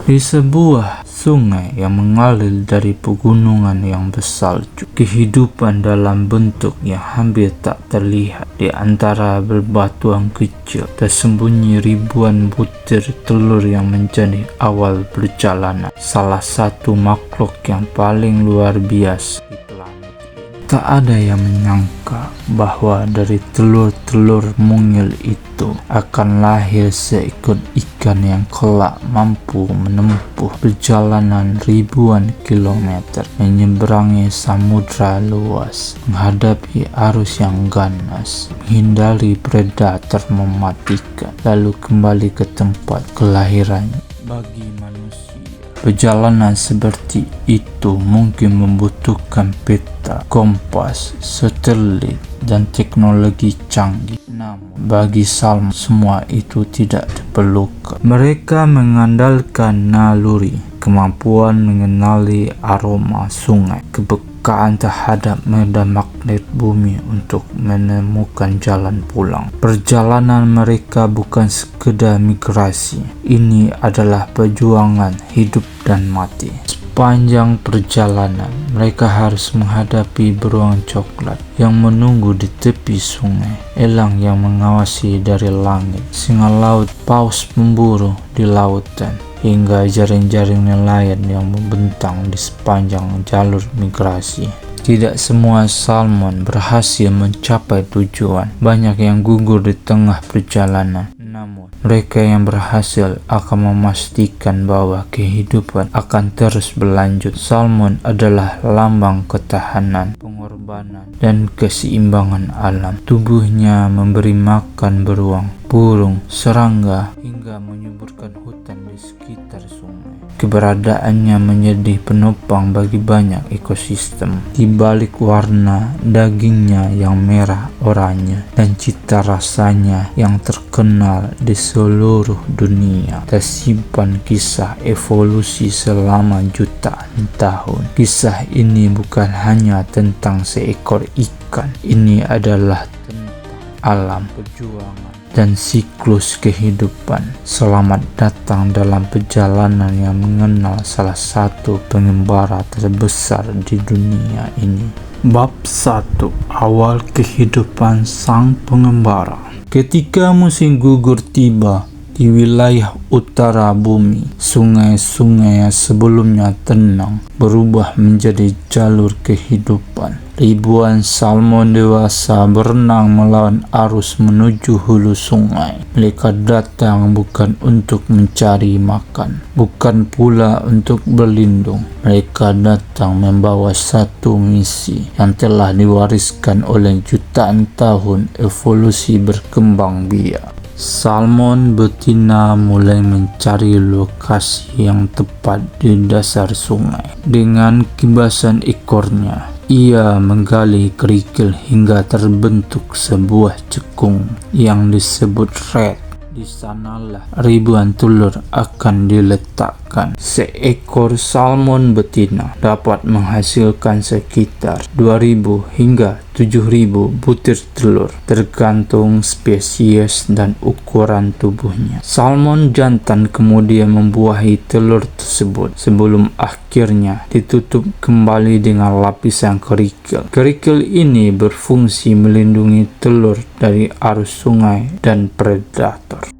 Di sebuah sungai yang mengalir dari pegunungan yang bersalju, kehidupan dalam bentuk yang hampir tak terlihat. Di antara berbatuan kecil tersembunyi ribuan butir telur yang menjadi awal perjalanan salah satu makhluk yang paling luar biasa di planet ini. Tak ada yang menyangka bahwa dari telur-telur mungil itu akan lahir seekor ikan yang kelak mampu menempuh perjalanan ribuan kilometer, menyeberangi samudra luas, menghadapi arus yang ganas, menghindari predator mematikan, lalu kembali ke tempat kelahirannya. Bagi manusia, perjalanan seperti itu mungkin membutuhkan peta, kompas, satelit, dan teknologi canggih. Namun, bagi Salmon semua itu tidak diperlukan. Mereka mengandalkan naluri, kemampuan mengenali aroma sungai, kepekaan terhadap medan magnet bumi untuk menemukan jalan pulang. Perjalanan mereka bukan sekedar migrasi. Ini adalah perjuangan hidup dan mati. Sepanjang perjalanan, mereka harus menghadapi beruang coklat yang menunggu di tepi sungai, elang yang mengawasi dari langit, singa laut, paus pemburu di lautan, hingga jaring-jaring nelayan yang membentang di sepanjang jalur migrasi. Tidak semua salmon berhasil mencapai tujuan. Banyak yang gugur di tengah perjalanan. Namun, mereka yang berhasil akan memastikan bahwa kehidupan akan terus berlanjut. Salmon adalah lambang ketahanan, pengorbanan, dan keseimbangan alam. Tubuhnya memberi makan beruang, burung, serangga, hingga menyuburkan hutan di sekitar sungai. Keberadaannya menjadi penopang bagi banyak ekosistem. Di balik warna dagingnya yang merah oranye dan cita rasanya yang terkenal di seluruh dunia, tersimpan kisah evolusi selama jutaan tahun. Kisah ini bukan hanya tentang seekor ikan, ini adalah tentang alam, perjuangan, dan siklus kehidupan. Selamat datang dalam perjalanan yang mengenal salah satu pengembara terbesar di dunia ini. Bab 1. Awal kehidupan sang pengembara. Ketika musim gugur tiba di wilayah utara bumi, sungai-sungai yang sebelumnya tenang berubah menjadi jalur kehidupan. Ribuan salmon dewasa berenang melawan arus menuju hulu sungai. Mereka datang bukan untuk mencari makan, bukan pula untuk berlindung. Mereka datang membawa satu misi yang telah diwariskan oleh jutaan tahun evolusi berkembang biak. Salmon betina mulai mencari lokasi yang tepat di dasar sungai. Dengan kibasan ekornya, ia menggali kerikil hingga terbentuk sebuah cekung yang disebut red. Di sanalah ribuan telur akan diletakkan. Seekor salmon betina dapat menghasilkan sekitar 2.000 hingga 7.000 butir telur, tergantung spesies dan ukuran tubuhnya. Salmon jantan kemudian membuahi telur tersebut sebelum akhirnya ditutup kembali dengan lapisan kerikil. Kerikil ini berfungsi melindungi telur dari arus sungai dan predator.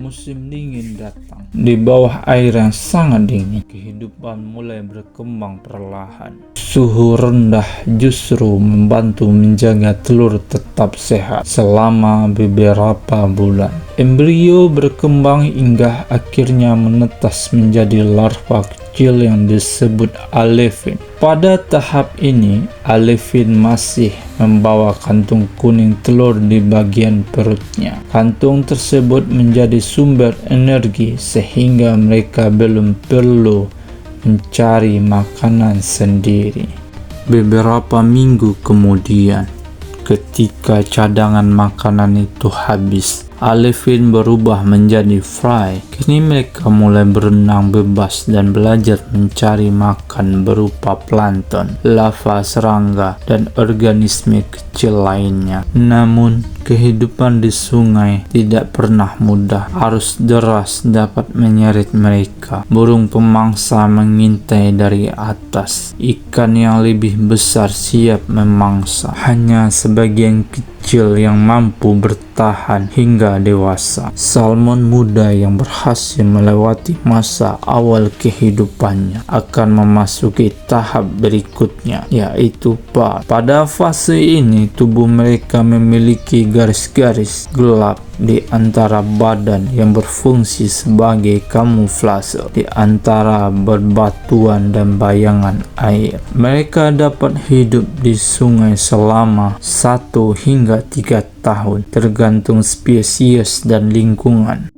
Musim dingin datang. Di bawah air yang sangat dingin, kehidupan mulai berkembang perlahan. Suhu rendah justru membantu menjaga telur tetap sehat selama beberapa bulan. Embrio berkembang hingga akhirnya menetas menjadi larva kecil yang disebut alevin. Pada tahap ini, alevin masih membawa kantung kuning telur di bagian perutnya. Kantung tersebut menjadi sumber energi sehingga mereka belum perlu mencari makanan sendiri. Beberapa minggu kemudian, ketika cadangan makanan itu habis, alevin berubah menjadi fry. Kini mereka mulai berenang bebas dan belajar mencari makan berupa plankton, lava, serangga, dan organisme kecil lainnya. Namun, kehidupan di sungai tidak pernah mudah. Arus deras dapat menyeret mereka. Burung pemangsa mengintai dari atas. Ikan yang lebih besar siap memangsa. Hanya sebagian kecil yang mampu bertahan hingga dewasa. Salmon muda yang berhasil melewati masa awal kehidupannya akan memasuki tahap berikutnya, yaitu par. Pada fase ini, tubuh mereka memiliki garis-garis gelap di antara badan yang berfungsi sebagai kamuflase di antara bebatuan dan bayangan air. Mereka dapat hidup di sungai selama 1 hingga 3 tahun, tergantung spesies dan lingkungan.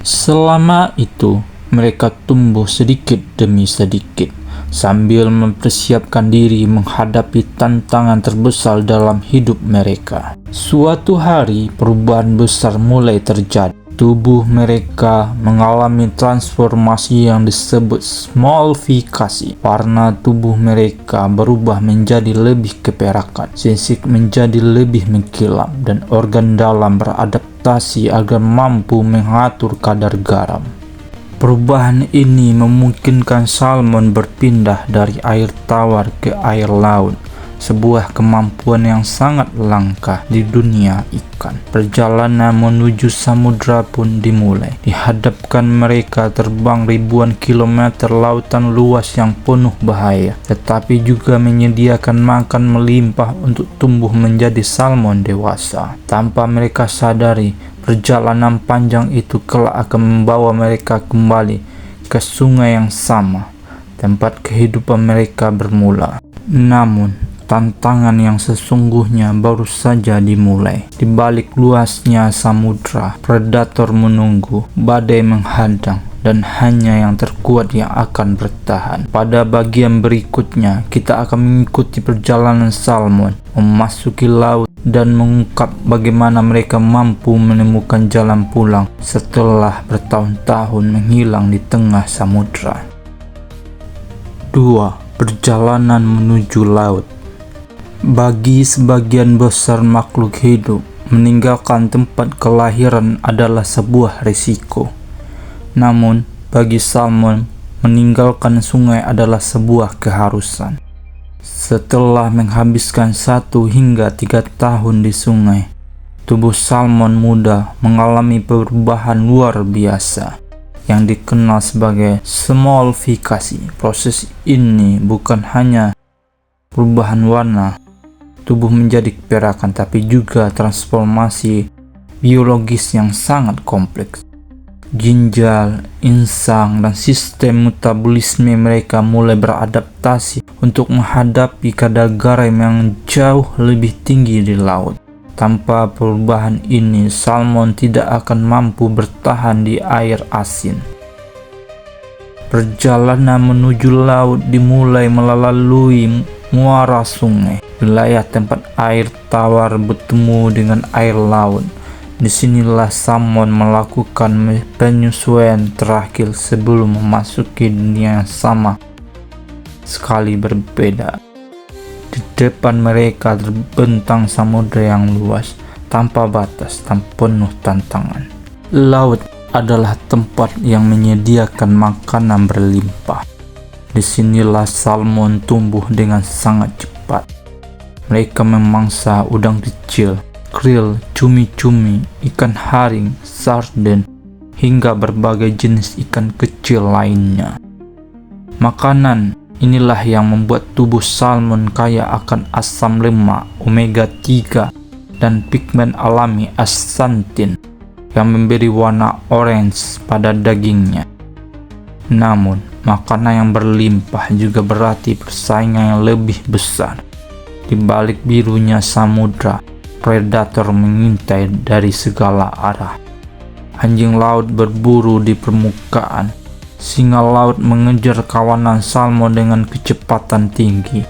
Selama itu, mereka tumbuh sedikit demi sedikit, sambil mempersiapkan diri menghadapi tantangan terbesar dalam hidup mereka. Suatu hari, perubahan besar mulai terjadi. Tubuh mereka mengalami transformasi yang disebut smolfikasi. Warna tubuh mereka berubah menjadi lebih keperakan, sisik menjadi lebih mengkilap, dan organ dalam beradaptasi agar mampu mengatur kadar garam. Perubahan ini memungkinkan salmon berpindah dari air tawar ke air laut, sebuah kemampuan yang sangat langka di dunia ikan. Perjalanan menuju samudra pun dimulai. Dihadapkan mereka terbang ribuan kilometer lautan luas yang penuh bahaya, tetapi juga menyediakan makan melimpah untuk tumbuh menjadi salmon dewasa. Tanpa mereka sadari, perjalanan panjang itu kelak akan membawa mereka kembali ke sungai yang sama, tempat kehidupan mereka bermula. Namun, tantangan yang sesungguhnya baru saja dimulai. Di balik luasnya samudra, predator menunggu, badai menghadang, dan hanya yang terkuat yang akan bertahan. Pada bagian berikutnya, kita akan mengikuti perjalanan salmon memasuki laut dan mengungkap bagaimana mereka mampu menemukan jalan pulang setelah bertahun-tahun menghilang di tengah samudra. 2. Perjalanan menuju laut. Bagi sebagian besar makhluk hidup, meninggalkan tempat kelahiran adalah sebuah risiko. Namun, bagi salmon, meninggalkan sungai adalah sebuah keharusan. Setelah menghabiskan 1 hingga 3 tahun di sungai, tubuh salmon muda mengalami perubahan luar biasa yang dikenal sebagai smolfikasi. Proses ini bukan hanya perubahan warna tubuh menjadi keperakan, tapi juga transformasi biologis yang sangat kompleks. Ginjal, insang, dan sistem metabolisme mereka mulai beradaptasi untuk menghadapi kadar garam yang jauh lebih tinggi di laut. Tanpa perubahan ini, salmon tidak akan mampu bertahan di air asin. Perjalanan menuju laut dimulai melalui muara sungai, wilayah tempat air tawar bertemu dengan air laut. Disinilah salmon melakukan penyesuaian terakhir sebelum memasuki dunia yang sama sekali berbeda. Di depan mereka terbentang samudra yang luas, tanpa batas dan penuh tantangan. Laut adalah tempat yang menyediakan makanan berlimpah. Disinilah salmon tumbuh dengan sangat cepat. Mereka memangsa udang kecil, krill, cumi-cumi, ikan haring, sarden, hingga berbagai jenis ikan kecil lainnya. Makanan inilah yang membuat tubuh salmon kaya akan asam lemak, omega 3, dan pigmen alami asantin yang memberi warna orange pada dagingnya. Namun, makanan yang berlimpah juga berarti persaingan yang lebih besar. Di balik birunya samudra, predator mengintai dari segala arah. Anjing laut berburu di permukaan. Singa laut mengejar kawanan salmon dengan kecepatan tinggi.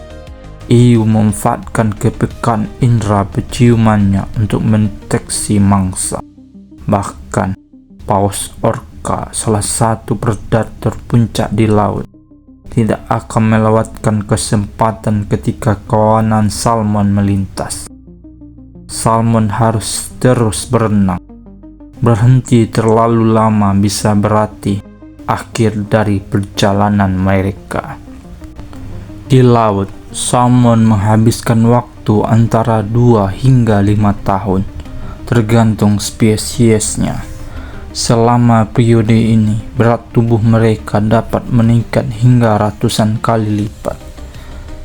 Hiu memanfaatkan kepekaan indera penciumannya untuk mendeteksi mangsa. Bahkan, paus orca mereka salah satu predator puncak di laut, tidak akan melewatkan kesempatan ketika kawanan salmon melintas. Salmon harus terus berenang. Berhenti terlalu lama bisa berarti akhir dari perjalanan mereka. Di laut, salmon menghabiskan waktu antara 2 hingga 5 tahun, tergantung spesiesnya. Selama periode ini, berat tubuh mereka dapat meningkat hingga ratusan kali lipat.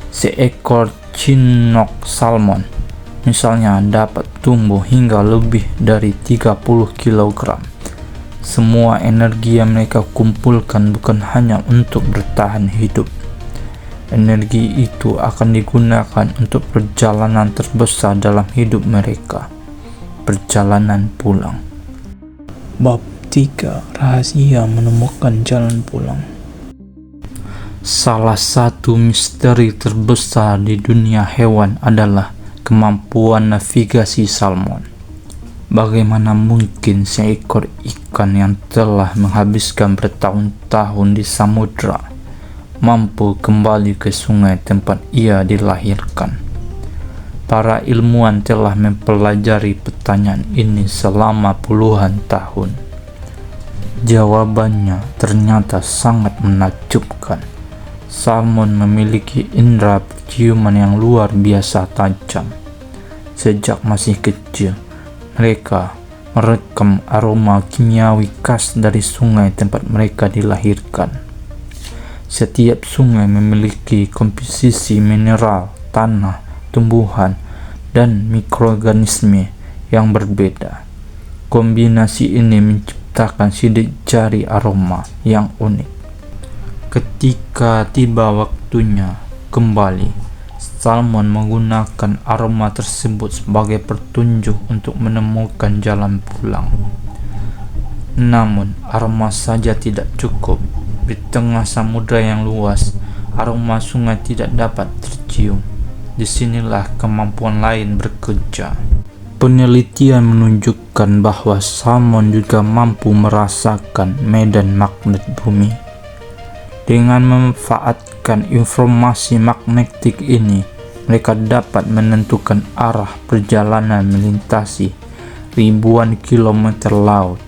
Seekor Chinook salmon, misalnya, dapat tumbuh hingga lebih dari 30 kg. Semua energi yang mereka kumpulkan bukan hanya untuk bertahan hidup. Energi itu akan digunakan untuk perjalanan terbesar dalam hidup mereka, perjalanan pulang. Bab 3. Rahasia menemukan jalan pulang. Salah satu misteri terbesar di dunia hewan adalah kemampuan navigasi salmon. Bagaimana mungkin seekor ikan yang telah menghabiskan bertahun-tahun di samudra mampu kembali ke sungai tempat ia dilahirkan? Para ilmuwan telah mempelajari pertanyaan ini selama puluhan tahun. Jawabannya ternyata sangat menakjubkan. Salmon memiliki indera penciuman yang luar biasa tajam. Sejak masih kecil, mereka merekam aroma kimiawi khas dari sungai tempat mereka dilahirkan. Setiap sungai memiliki komposisi mineral, tanah, tumbuhan, dan mikroorganisme yang berbeda. Kombinasi ini menciptakan sidik jari aroma yang unik. Ketika tiba waktunya kembali, salmon menggunakan aroma tersebut sebagai petunjuk untuk menemukan jalan pulang. Namun, aroma saja tidak cukup. Di tengah samudra yang luas, aroma sungai tidak dapat tercium. Disinilah kemampuan lain bekerja. Penelitian menunjukkan bahwa salmon juga mampu merasakan medan magnet bumi. Dengan memanfaatkan informasi magnetik ini, mereka dapat menentukan arah perjalanan melintasi ribuan kilometer laut.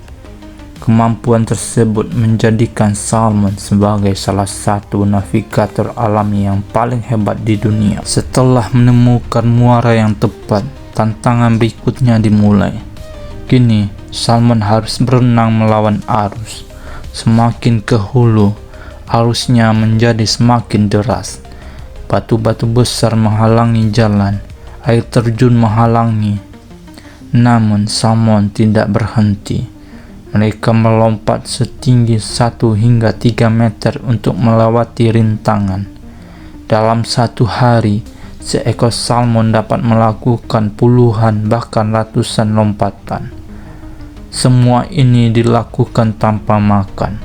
Kemampuan tersebut menjadikan salmon sebagai salah satu navigator alami yang paling hebat di dunia. Setelah menemukan muara yang tepat, tantangan berikutnya dimulai. Kini, salmon harus berenang melawan arus. Semakin ke hulu, arusnya menjadi semakin deras. Batu-batu besar menghalangi jalan, air terjun menghalangi. Namun, salmon tidak berhenti. Mereka melompat setinggi 1 hingga 3 meter untuk melewati rintangan. Dalam satu hari, seekor salmon dapat melakukan puluhan bahkan ratusan lompatan. Semua ini dilakukan tanpa makan.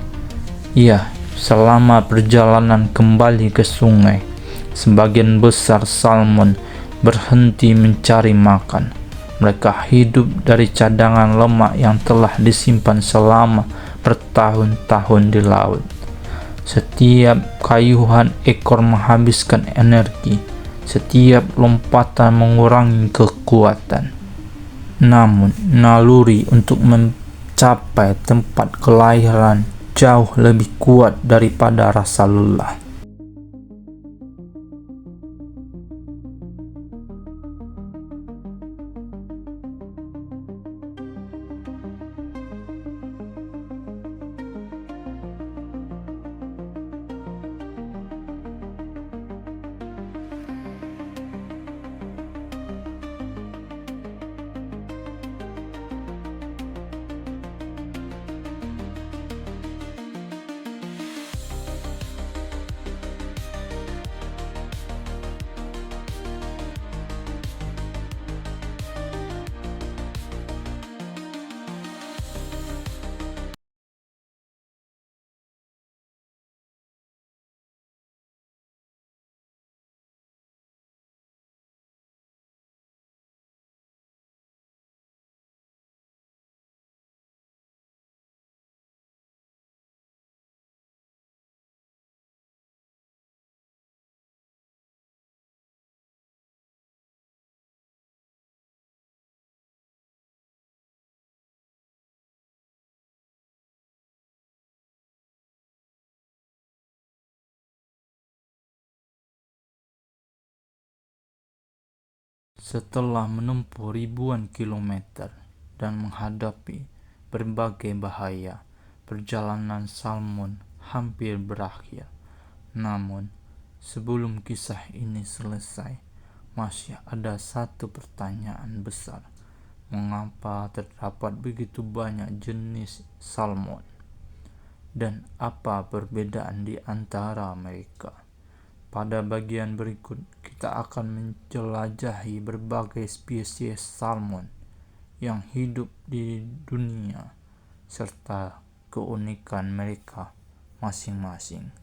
Ya, selama perjalanan kembali ke sungai, sebagian besar salmon berhenti mencari makan. Mereka hidup dari cadangan lemak yang telah disimpan selama bertahun-tahun di laut. Setiap kayuhan ekor menghabiskan energi, setiap lompatan mengurangi kekuatan. Namun, naluri untuk mencapai tempat kelahiran jauh lebih kuat daripada rasa lelah. Setelah menempuh ribuan kilometer dan menghadapi berbagai bahaya, perjalanan salmon hampir berakhir. Namun, sebelum kisah ini selesai, masih ada satu pertanyaan besar. Mengapa terdapat begitu banyak jenis salmon? Dan apa perbedaan di antara mereka? Pada bagian berikut, kita akan menjelajahi berbagai spesies salmon yang hidup di dunia serta keunikan mereka masing-masing.